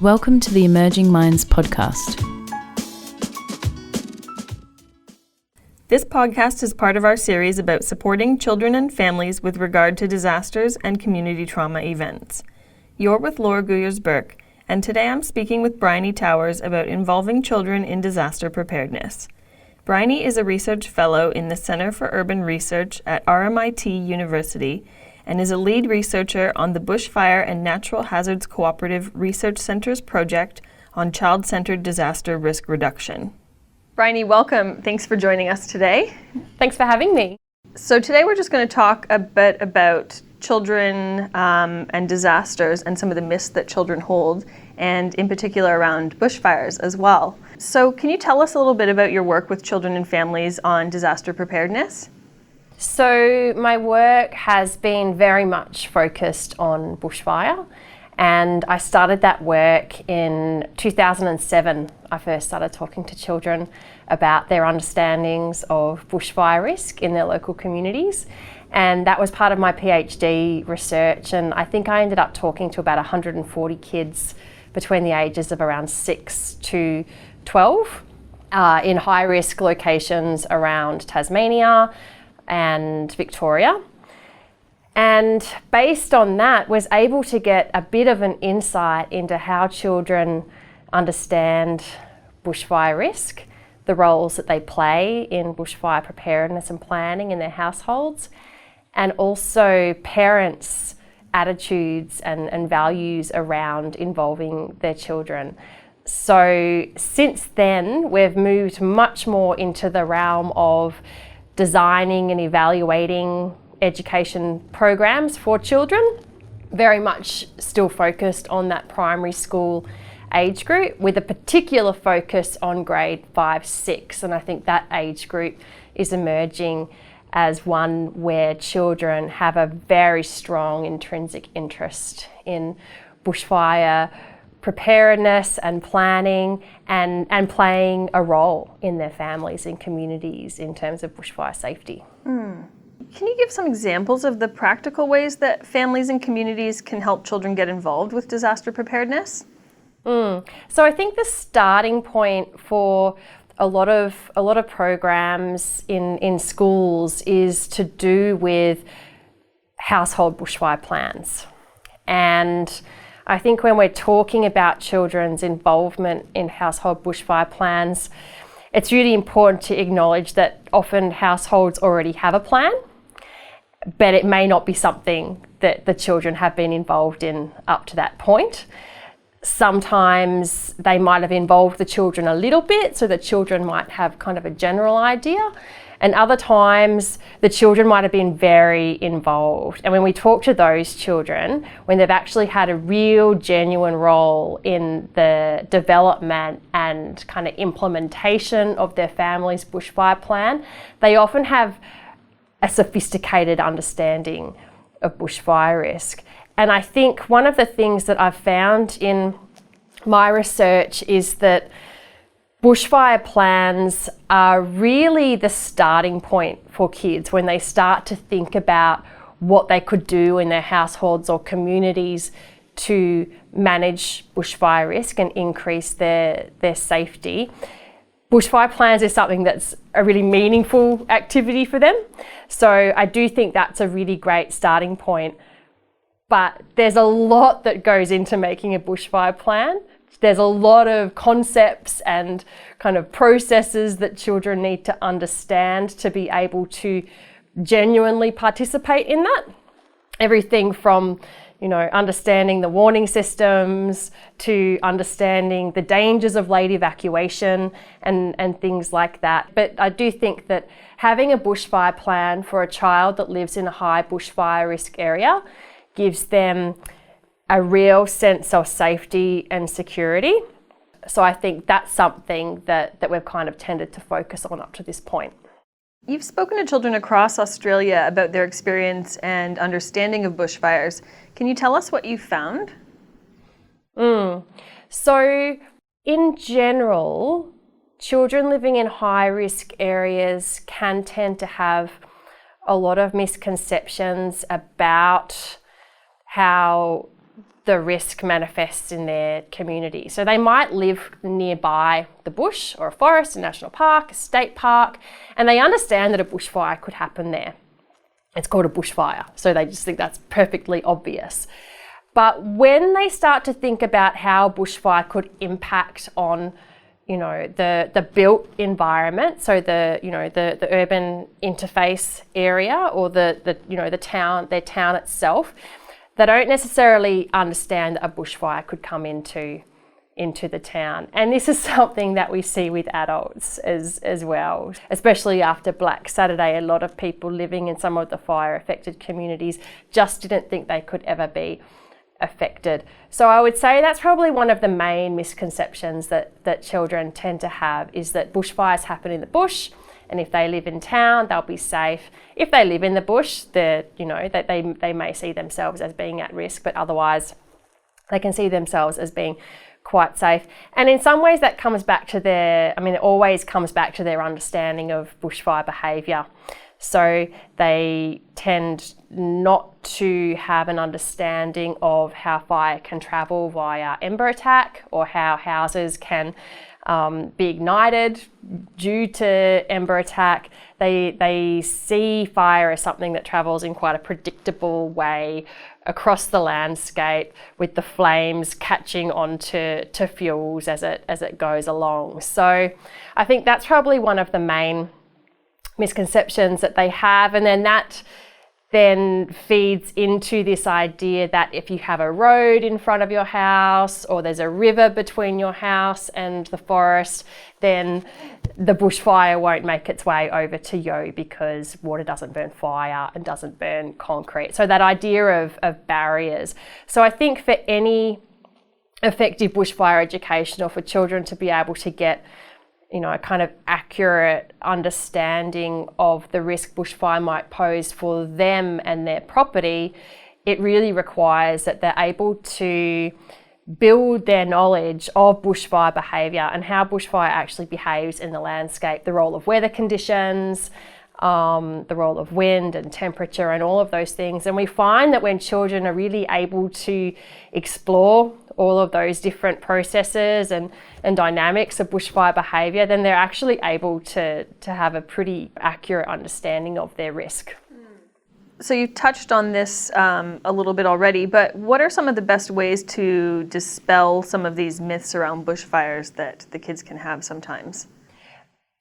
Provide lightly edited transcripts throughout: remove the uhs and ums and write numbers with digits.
Welcome to the Emerging Minds podcast. This podcast is part of our series about supporting children and families with regard to disasters and community trauma events. You're with Laura Guyers-Burke, and today I'm speaking with Briony Towers about involving children in disaster preparedness. Briony is a research fellow in the Center for Urban Research at RMIT University and is a lead researcher on the Bushfire and Natural Hazards Cooperative Research Center's project on child-centered disaster risk reduction. Briony, welcome. Thanks for joining us today. Thanks for having me. So today we're just going to talk a bit about children and disasters and some of the myths that children hold, and in particular around bushfires as well. So can you tell us a little bit about your work with children and families on disaster preparedness? So my work has been very much focused on bushfire, and I started that work in 2007. I first started talking to children about their understandings of bushfire risk in their local communities, and that was part of my PhD research, and I think I ended up talking to about 140 kids between the ages of around 6 to 12 in high-risk locations around Tasmania and Victoria. And based on that, was able to get a bit of an insight into how children understand bushfire risk, the roles that they play in bushfire preparedness and planning in their households, and also parents' attitudes and values around involving their children. So since then, we've moved much more into the realm of designing and evaluating education programs for children, very much still focused on that primary school age group with a particular focus on grade 5-6. And I think that age group is emerging as one where children have a very strong intrinsic interest in bushfire preparedness and planning and playing a role in their families and communities in terms of bushfire safety. Can you give some examples of the practical ways that families and communities can help children get involved with disaster preparedness? So I think the starting point for a lot of programs in schools is to do with household bushfire plans. And I think when we're talking about children's involvement in household bushfire plans, it's really important to acknowledge that often households already have a plan, but it may not be something that the children have been involved in up to that point. Sometimes they might have involved the children a little bit, so the children might have kind of a general idea. And other times the children might have been very involved. And when we talk to those children, when they've actually had a real genuine role in the development and kind of implementation of their family's bushfire plan, they often have a sophisticated understanding of bushfire risk. And I think one of the things that I've found in my research is that bushfire plans are really the starting point for kids when they start to think about what they could do in their households or communities to manage bushfire risk and increase their safety. Bushfire plans is something that's a really meaningful activity for them. So I do think that's a really great starting point. But there's a lot that goes into making a bushfire plan. There's a lot of concepts and kind of processes that children need to understand to be able to genuinely participate in that. Everything from, understanding the warning systems to understanding the dangers of late evacuation and things like that. But I do think that having a bushfire plan for a child that lives in a high bushfire risk area gives them a real sense of safety and security. So I think that's something that we've kind of tended to focus on up to this point. You've spoken to children across Australia about their experience and understanding of bushfires. Can you tell us what you found? So in general, children living in high-risk areas can tend to have a lot of misconceptions about how the risk manifests in their community. So they might live nearby the bush or a forest, a national park, a state park, and they understand that a bushfire could happen there. It's called a bushfire, so they just think that's perfectly obvious. But when they start to think about how bushfire could impact on, the built environment, so the urban interface area or the town, their town itself, they don't necessarily understand that a bushfire could come into the town. And this is something that we see with adults as well. Especially after Black Saturday, a lot of people living in some of the fire-affected communities just didn't think they could ever be affected. So I would say that's probably one of the main misconceptions that children tend to have, is that bushfires happen in the bush, and if they live in town, they'll be safe. If they live in the bush, that they may see themselves as being at risk, but otherwise they can see themselves as being quite safe. And in some ways that comes back to it always comes back to their understanding of bushfire behaviour. So they tend not to have an understanding of how fire can travel via ember attack, or how houses can be ignited due to ember attack. They see fire as something that travels in quite a predictable way across the landscape, with the flames catching onto fuels as it goes along. So I think that's probably one of the main misconceptions that they have, and then that feeds into this idea that if you have a road in front of your house, or there's a river between your house and the forest, then the bushfire won't make its way over to you, because water doesn't burn fire and doesn't burn concrete. So that idea of barriers. So I think for any effective bushfire education, or for children to be able to get a kind of accurate understanding of the risk bushfire might pose for them and their property, it really requires that they're able to build their knowledge of bushfire behaviour and how bushfire actually behaves in the landscape, the role of weather conditions, the role of wind and temperature and all of those things. And we find that when children are really able to explore all of those different processes and dynamics of bushfire behaviour, then they're actually able to have a pretty accurate understanding of their risk. So you touched on this a little bit already, but what are some of the best ways to dispel some of these myths around bushfires that the kids can have sometimes?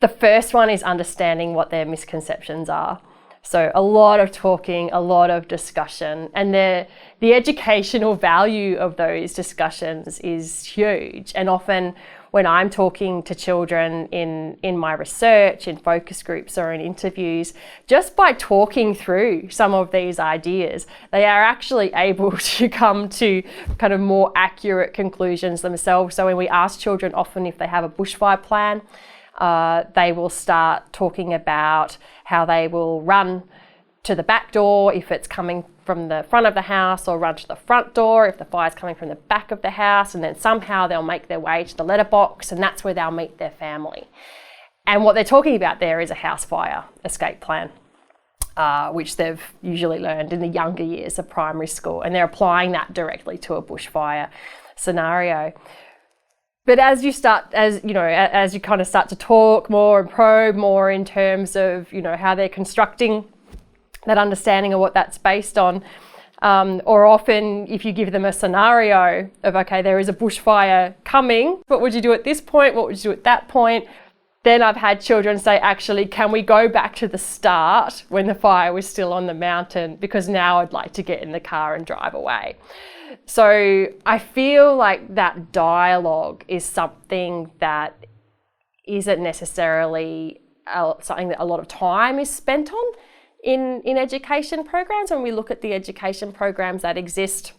The first one is understanding what their misconceptions are. So a lot of talking, a lot of discussion, and the educational value of those discussions is huge. And often when I'm talking to children in my research, in focus groups or in interviews, just by talking through some of these ideas, they are actually able to come to kind of more accurate conclusions themselves. So when we ask children often if they have a bushfire plan, they will start talking about how they will run to the back door if it's coming from the front of the house, or run to the front door if the fire's coming from the back of the house, and then somehow they'll make their way to the letterbox, and that's where they'll meet their family. And what they're talking about there is a house fire escape plan, which they've usually learned in the younger years of primary school, and they're applying that directly to a bushfire scenario. But as you kind of start to talk more and probe more in terms of, how they're constructing that understanding of what that's based on, or often if you give them a scenario of, okay, there is a bushfire coming, what would you do at this point? What would you do at that point? Then I've had children say, actually, can we go back to the start when the fire was still on the mountain, because now I'd like to get in the car and drive away. So I feel like that dialogue is something that isn't necessarily something that a lot of time is spent on in education programs. When we look at the education programs that exist,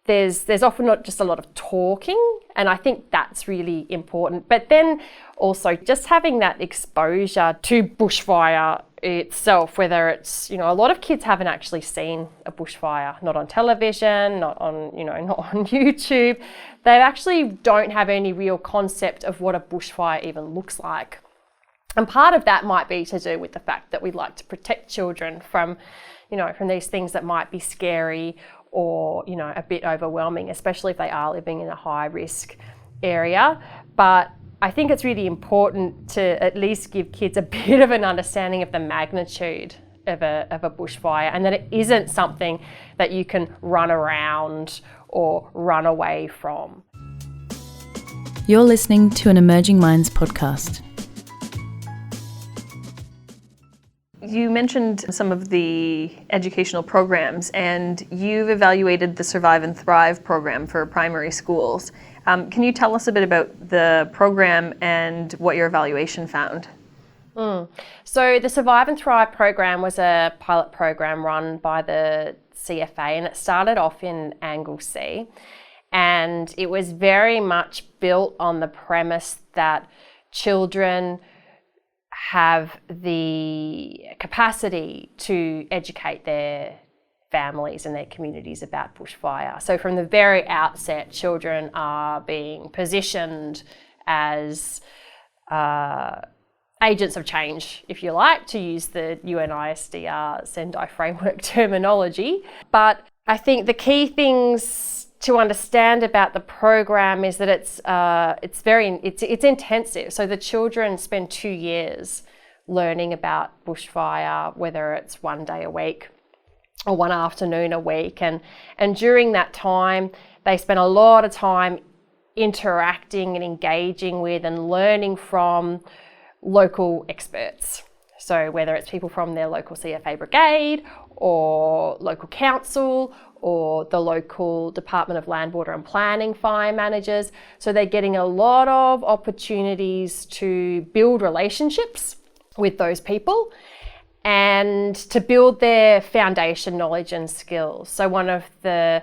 there's often not just a lot of talking, and I think that's really important. But then also just having that exposure to bushfire itself, whether it's, a lot of kids haven't actually seen a bushfire, not on television, not on YouTube. They actually don't have any real concept of what a bushfire even looks like. And part of that might be to do with the fact that we like to protect children from these things that might be scary, or, a bit overwhelming, especially if they are living in a high risk area. But I think it's really important to at least give kids a bit of an understanding of the magnitude of a bushfire, and that it isn't something that you can run around or run away from. You're listening to an Emerging Minds podcast. You mentioned some of the educational programs, and you've evaluated the Survive and Thrive program for primary schools. Can you tell us a bit about the program and what your evaluation found? So the Survive and Thrive program was a pilot program run by the CFA, and it started off in Anglesea, and it was very much built on the premise that children have the capacity to educate their families and their communities about bushfire. So from the very outset, children are being positioned as agents of change, if you like, to use the UNISDR Sendai framework terminology. But I think the key things to understand about the program is that it's intensive. So the children spend 2 years learning about bushfire, whether it's one day a week or one afternoon a week. And during that time, they spend a lot of time interacting and engaging with and learning from local experts. So whether it's people from their local CFA brigade or local council or the local Department of Land, Water and Planning fire managers. So they're getting a lot of opportunities to build relationships with those people and to build their foundation knowledge and skills. So one of the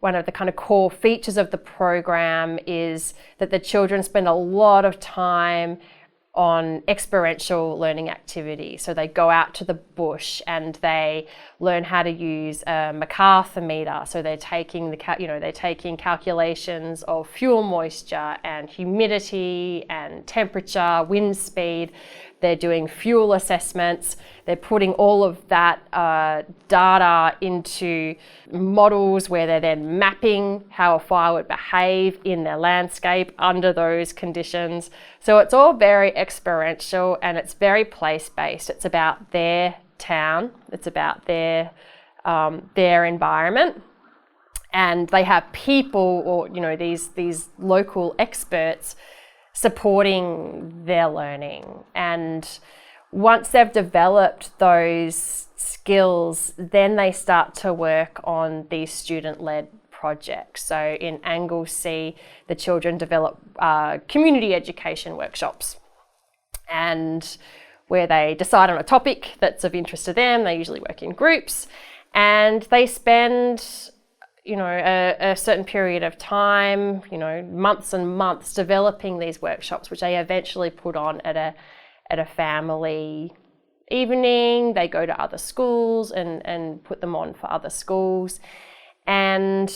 kind of core features of the program is that the children spend a lot of time on experiential learning activities. So they go out to the bush and they learn how to use a MacArthur meter. So they're taking calculations of fuel moisture and humidity and temperature, wind speed. They're doing fuel assessments. They're putting all of that data into models where they're then mapping how a fire would behave in their landscape under those conditions. So it's all very experiential and it's very place-based. It's about their town. It's about their environment. And they have people or, these local experts supporting their learning. And once they've developed those skills, then they start to work on these student-led projects. So in Anglesea, the children develop community education workshops, and where they decide on a topic that's of interest to them. They usually work in groups, and they spend a certain period of time, months and months developing these workshops, which they eventually put on at a family evening. They go to other schools and put them on for other schools. And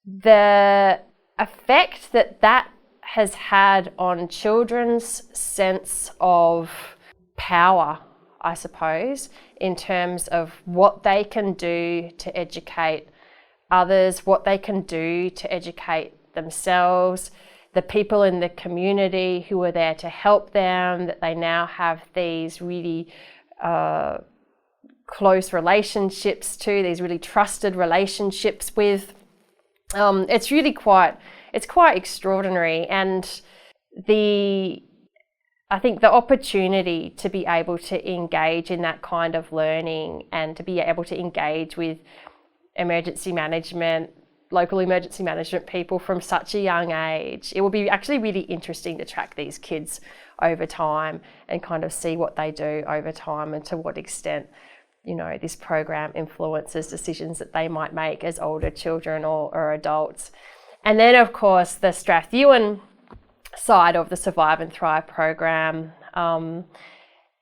the effect that has had on children's sense of power, I suppose, in terms of what they can do to educate others, what they can do to educate themselves, the people in the community who are there to help them, that they now have these really close relationships to, these really trusted relationships with. It's quite extraordinary. And I think the opportunity to be able to engage in that kind of learning and to be able to engage with emergency management, local emergency management people from such a young age. It will be actually really interesting to track these kids over time and kind of see what they do over time and to what extent, this program influences decisions that they might make as older children or adults. And then, of course, the Strathewen side of the Survive and Thrive program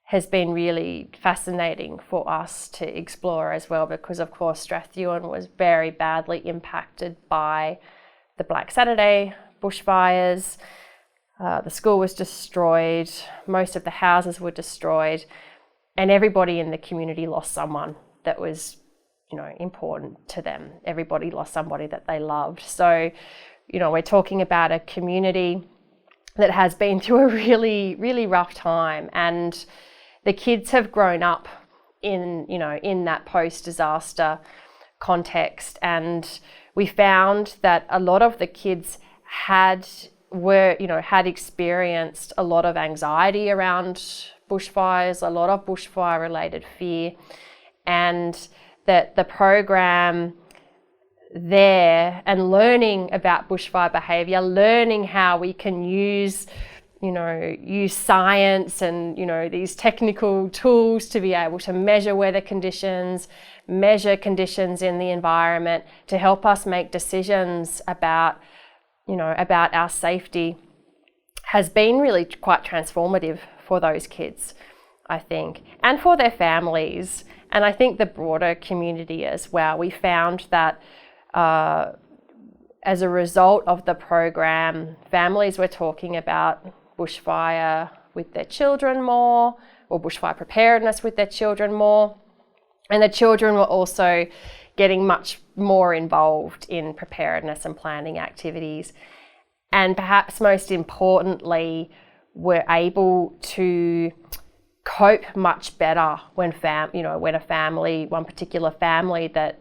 has been really fascinating for us to explore as well, because of course Strathewen was very badly impacted by the Black Saturday bushfires. The school was destroyed, most of the houses were destroyed, and everybody in the community lost someone that was important to them. Everybody lost somebody that they loved. So, we're talking about a community that has been through a really, really rough time, and the kids have grown up in that post-disaster context, and we found that a lot of the kids had experienced a lot of anxiety around bushfires, a lot of bushfire-related fear, and that the program there and learning about bushfire behaviour, learning how we can use science and, these technical tools to be able to measure weather conditions, measure conditions in the environment to help us make decisions about our safety, has been really quite transformative for those kids, I think, and for their families, and I think the broader community as well. We found that as a result of the program, families were talking about bushfire with their children more, or bushfire preparedness with their children more, and the children were also getting much more involved in preparedness and planning activities. And perhaps most importantly, we're able to cope much better when one particular family that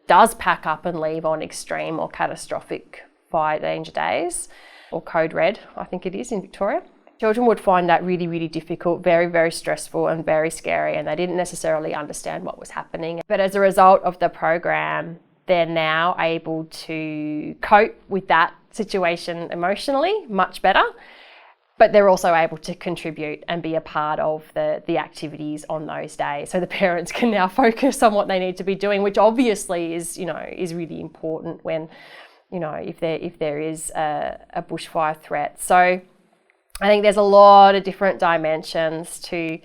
does pack up and leave on extreme or catastrophic fire danger days, or code red, I think it is in Victoria. Children would find that really, really difficult, very, very stressful and very scary, and they didn't necessarily understand what was happening. But as a result of the program, they're now able to cope with that situation emotionally much better, but they're also able to contribute and be a part of the activities on those days. So the parents can now focus on what they need to be doing, which obviously is really important when, if there is a bushfire threat. So I think there's a lot of different dimensions to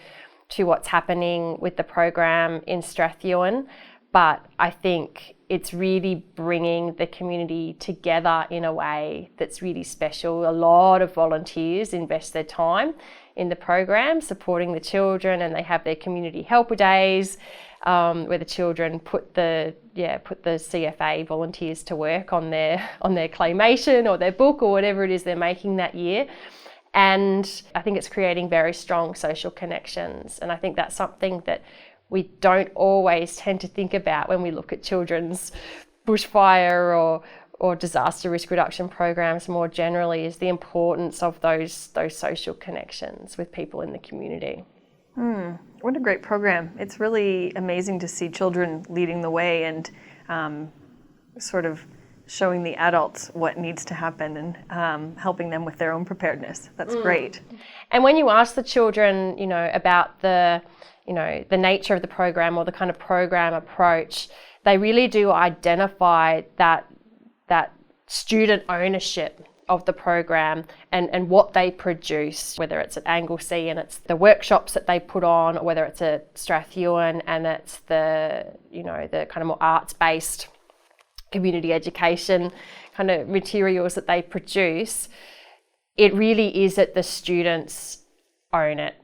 what's happening with the program in Strathewen, but I think it's really bringing the community together in a way that's really special. A lot of volunteers invest their time in the program, supporting the children, and they have their community helper days where the children put the CFA volunteers to work on their claymation or their book or whatever it is they're making that year. And I think it's creating very strong social connections. And I think that's something that we don't always tend to think about when we look at children's bushfire or disaster risk reduction programs more generally, is the importance of those social connections with people in the community. What a great program. It's really amazing to see children leading the way and sort of showing the adults what needs to happen and helping them with their own preparedness. That's great. And when you ask the children, about the nature of the program or the kind of program approach, they really do identify that student ownership of the program and what they produce, whether it's at Anglesea and it's the workshops that they put on, or whether it's at Strathewen and it's the kind of more arts-based community education kind of materials that they produce. It really is that the students own it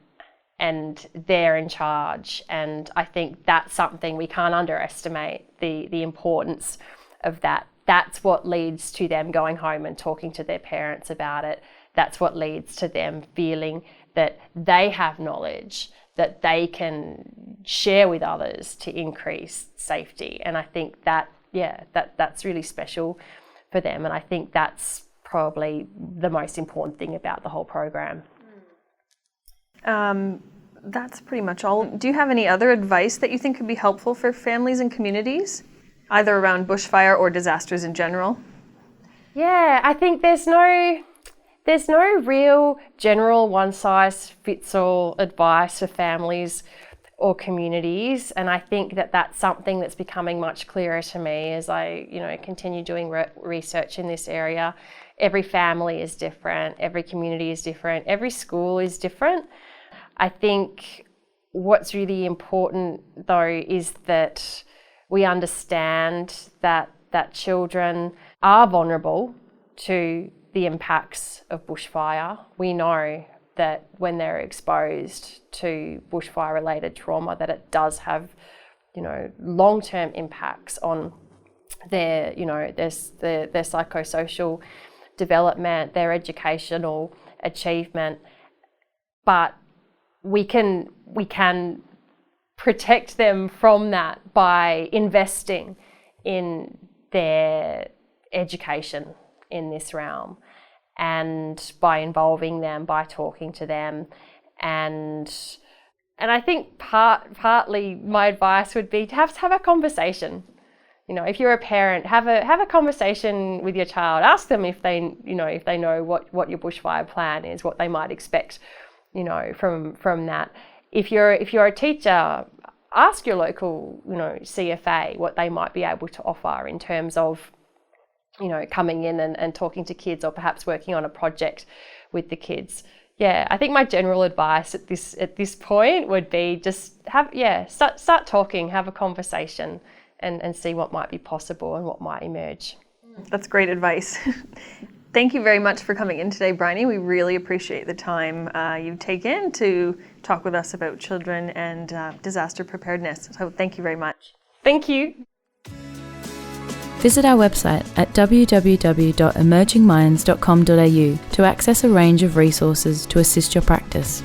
and they're in charge. And I think that's something we can't underestimate, the importance of that. That's what leads to them going home and talking to their parents about it. That's what leads to them feeling that they have knowledge that they can share with others to increase safety. And I think that's really special for them. And I think that's probably the most important thing about the whole program. That's pretty much all. Do you have any other advice that you think could be helpful for families and communities, either around bushfire or disasters in general? Yeah, I think there's no real general one-size-fits-all advice for families or communities, and I think that's something that's becoming much clearer to me as I continue doing research in this area. Every family is different, every community is different, every school is different. I think what's really important though is that we understand that children are vulnerable to the impacts of bushfire. We know that when they're exposed to bushfire related trauma, that it does have long-term impacts on their psychosocial development, their educational achievement. But we can protect them from that by investing in their education in this realm, and by involving them, by talking to them. And I think partly my advice would be to have a conversation. If you're a parent, have a conversation with your child. Ask them if they know what your bushfire plan is, what they might expect, from that. If you're a teacher, ask your local, CFA what they might be able to offer in terms of, coming in and talking to kids, or perhaps working on a project with the kids. Yeah, I think my general advice at this point would be just start talking, have a conversation, and see what might be possible and what might emerge. That's great advice. Thank you very much for coming in today, Briony. We really appreciate the time you've taken to talk with us about children and disaster preparedness. So thank you very much. Thank you. Visit our website at www.emergingminds.com.au to access a range of resources to assist your practice.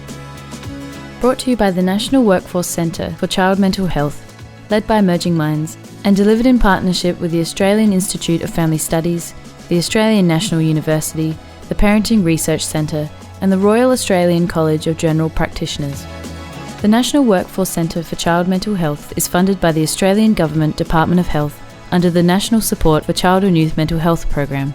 Brought to you by the National Workforce Centre for Child Mental Health, led by Emerging Minds, and delivered in partnership with the Australian Institute of Family Studies, the Australian National University, the Parenting Research Centre, and the Royal Australian College of General Practitioners. The National Workforce Centre for Child Mental Health is funded by the Australian Government Department of Health under the National Support for Child and Youth Mental Health Program.